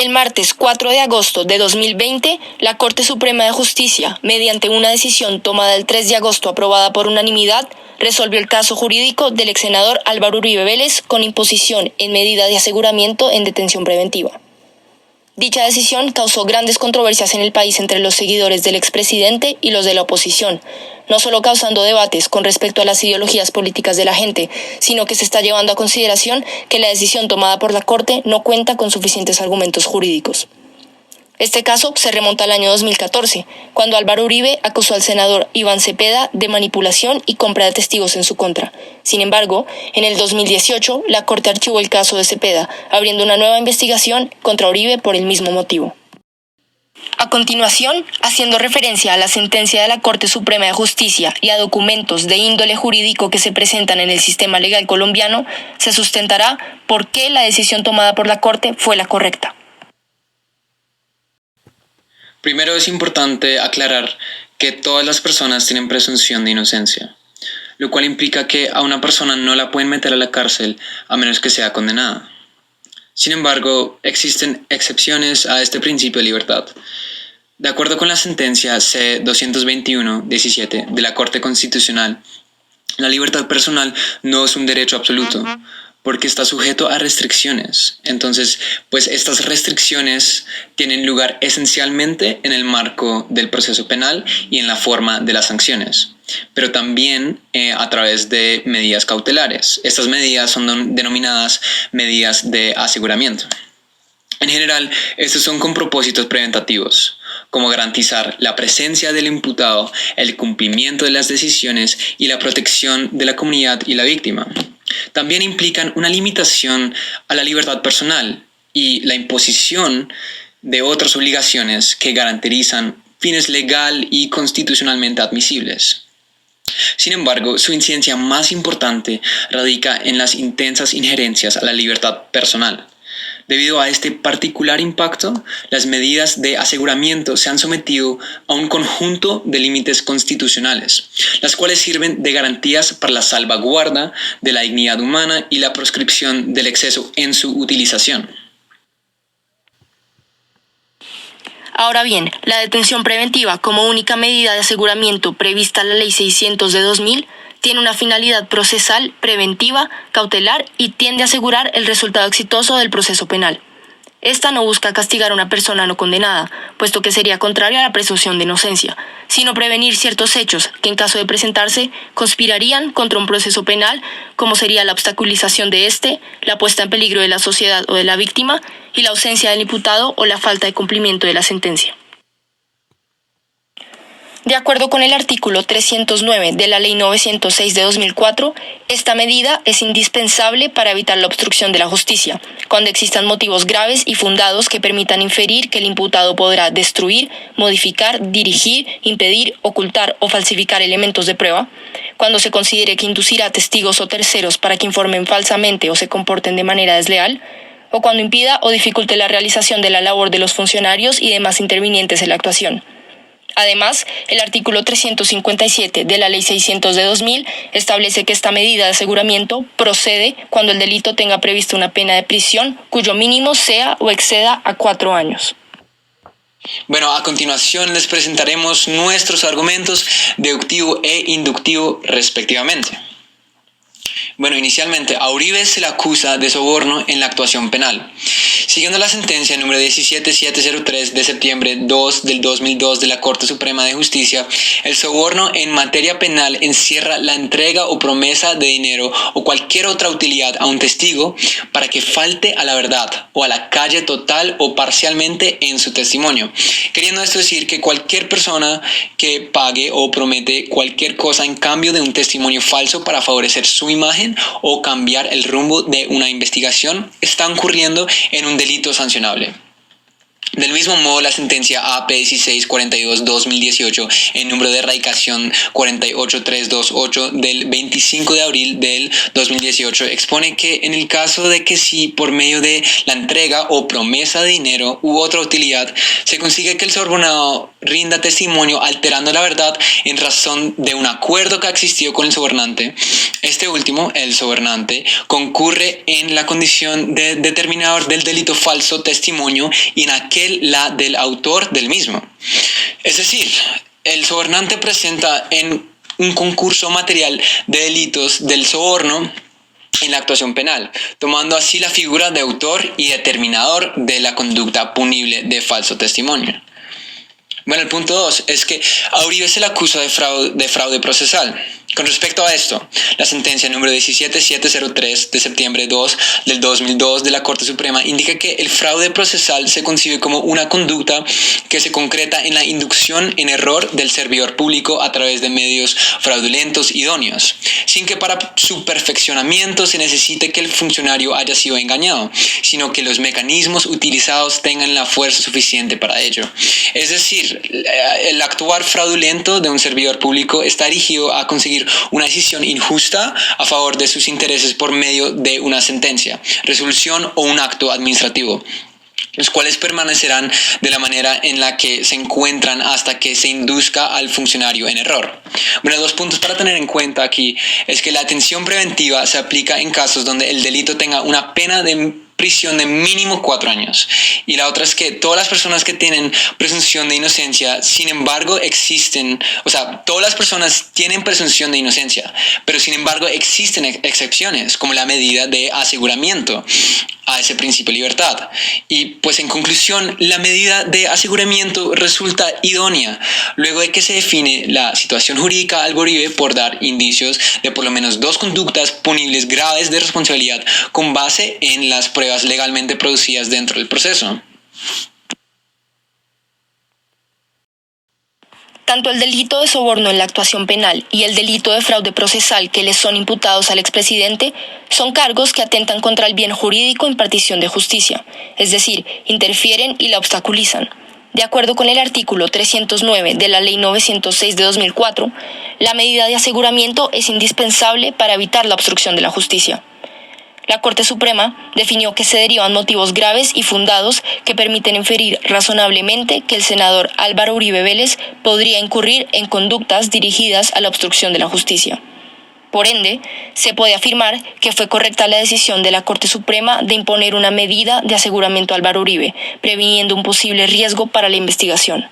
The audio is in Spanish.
El martes 4 de agosto de 2020, la Corte Suprema de Justicia, mediante una decisión tomada el 3 de agosto aprobada por unanimidad, resolvió el caso jurídico del ex senador Álvaro Uribe Vélez con imposición en medida de aseguramiento en detención preventiva. Dicha decisión causó grandes controversias en el país entre los seguidores del expresidente y los de la oposición, no solo causando debates con respecto a las ideologías políticas de la gente, sino que se está llevando a consideración que la decisión tomada por la Corte no cuenta con suficientes argumentos jurídicos. Este caso se remonta al año 2014, cuando Álvaro Uribe acusó al senador Iván Cepeda de manipulación y compra de testigos en su contra. Sin embargo, en el 2018, la Corte archivó el caso de Cepeda, abriendo una nueva investigación contra Uribe por el mismo motivo. A continuación, haciendo referencia a la sentencia de la Corte Suprema de Justicia y a documentos de índole jurídico que se presentan en el sistema legal colombiano, se sustentará por qué la decisión tomada por la Corte fue la correcta. Primero es importante aclarar que todas las personas tienen presunción de inocencia, lo cual implica que a una persona no la pueden meter a la cárcel a menos que sea condenada. Sin embargo, existen excepciones a este principio de libertad. De acuerdo con la sentencia C-221-17 de la Corte Constitucional, la libertad personal no es un derecho absoluto, porque está sujeto a restricciones. Entonces, pues estas restricciones tienen lugar esencialmente en el marco del proceso penal y en la forma de las sanciones, pero también a través de medidas cautelares. Estas medidas son denominadas medidas de aseguramiento. En general, estos son con propósitos preventativos, como garantizar la presencia del imputado, el cumplimiento de las decisiones y la protección de la comunidad y la víctima. También implican una limitación a la libertad personal y la imposición de otras obligaciones que garantizan fines legal y constitucionalmente admisibles. Sin embargo, su incidencia más importante radica en las intensas injerencias a la libertad personal. Debido a este particular impacto, las medidas de aseguramiento se han sometido a un conjunto de límites constitucionales, las cuales sirven de garantías para la salvaguarda de la dignidad humana y la proscripción del exceso en su utilización. Ahora bien, la detención preventiva como única medida de aseguramiento prevista en la Ley 600 de 2000 tiene una finalidad procesal, preventiva, cautelar y tiende a asegurar el resultado exitoso del proceso penal. Esta no busca castigar a una persona no condenada, puesto que sería contraria a la presunción de inocencia, sino prevenir ciertos hechos que en caso de presentarse conspirarían contra un proceso penal, como sería la obstaculización de este, la puesta en peligro de la sociedad o de la víctima y la ausencia del imputado o la falta de cumplimiento de la sentencia. De acuerdo con el artículo 309 de la Ley 906 de 2004, esta medida es indispensable para evitar la obstrucción de la justicia, cuando existan motivos graves y fundados que permitan inferir que el imputado podrá destruir, modificar, dirigir, impedir, ocultar o falsificar elementos de prueba, cuando se considere que inducirá a testigos o terceros para que informen falsamente o se comporten de manera desleal, o cuando impida o dificulte la realización de la labor de los funcionarios y demás intervinientes en la actuación. Además, el artículo 357 de la Ley 600 de 2000 establece que esta medida de aseguramiento procede cuando el delito tenga previsto una pena de prisión cuyo mínimo sea o exceda a 4 años. Bueno, a continuación les presentaremos nuestros argumentos deductivo e inductivo respectivamente. Bueno, inicialmente a Uribe se le acusa de soborno en la actuación penal. Siguiendo la sentencia número 17703 de septiembre 2 del 2002 de la Corte Suprema de Justicia, el soborno en materia penal encierra la entrega o promesa de dinero o cualquier otra utilidad a un testigo para que falte a la verdad o a la calle total o parcialmente en su testimonio. Queriendo esto decir que cualquier persona que pague o promete cualquier cosa en cambio de un testimonio falso para favorecer su imagen o cambiar el rumbo de una investigación está incurriendo en un delito sancionable. Del mismo modo, la sentencia AP 1642-2018 en número de erradicación 48328 del 25 de abril del 2018 expone que en el caso de que si por medio de la entrega o promesa de dinero u otra utilidad se consigue que el sobornado rinda testimonio alterando la verdad en razón de un acuerdo que ha existido con el sobornante, este último, el sobornante, concurre en la condición de determinador del delito falso testimonio y en la del autor del mismo. Es decir, el sobornante presenta en un concurso material de delitos del soborno en la actuación penal, tomando así la figura de autor y determinador de la conducta punible de falso testimonio. Bueno, el punto 2 es que a Uribe se le acusa de fraude procesal. Con respecto a esto, la sentencia número 17703 de septiembre 2 del 2002 de la Corte Suprema indica que el fraude procesal se concibe como una conducta que se concreta en la inducción en error del servidor público a través de medios fraudulentos idóneos, sin que para su perfeccionamiento se necesite que el funcionario haya sido engañado, sino que los mecanismos utilizados tengan la fuerza suficiente para ello. Es decir, el actuar fraudulento de un servidor público está dirigido a conseguir una decisión injusta a favor de sus intereses por medio de una sentencia, resolución o un acto administrativo, los cuales permanecerán de la manera en la que se encuentran hasta que se induzca al funcionario en error. Bueno, 2 puntos para tener en cuenta aquí es que la atención preventiva se aplica en casos donde el delito tenga una pena de prisión de mínimo 4 años. Y la otra es que todas las personas que tienen presunción de inocencia, sin embargo todas las personas tienen presunción de inocencia, pero sin embargo existen excepciones, como la medida de aseguramiento a ese principio de libertad. Y pues en conclusión, la medida de aseguramiento resulta idónea luego de que se define la situación jurídica de Álvaro Uribe por dar indicios de por lo menos 2 conductas punibles graves de responsabilidad con base en las pruebas legalmente producidas dentro del proceso. Tanto el delito de soborno en la actuación penal y el delito de fraude procesal que le son imputados al expresidente son cargos que atentan contra el bien jurídico e impartición de justicia, es decir, interfieren y la obstaculizan. De acuerdo con el artículo 309 de la Ley 906 de 2004, la medida de aseguramiento es indispensable para evitar la obstrucción de la justicia. La Corte Suprema definió que se derivan motivos graves y fundados que permiten inferir razonablemente que el senador Álvaro Uribe Vélez podría incurrir en conductas dirigidas a la obstrucción de la justicia. Por ende, se puede afirmar que fue correcta la decisión de la Corte Suprema de imponer una medida de aseguramiento a Álvaro Uribe, previniendo un posible riesgo para la investigación.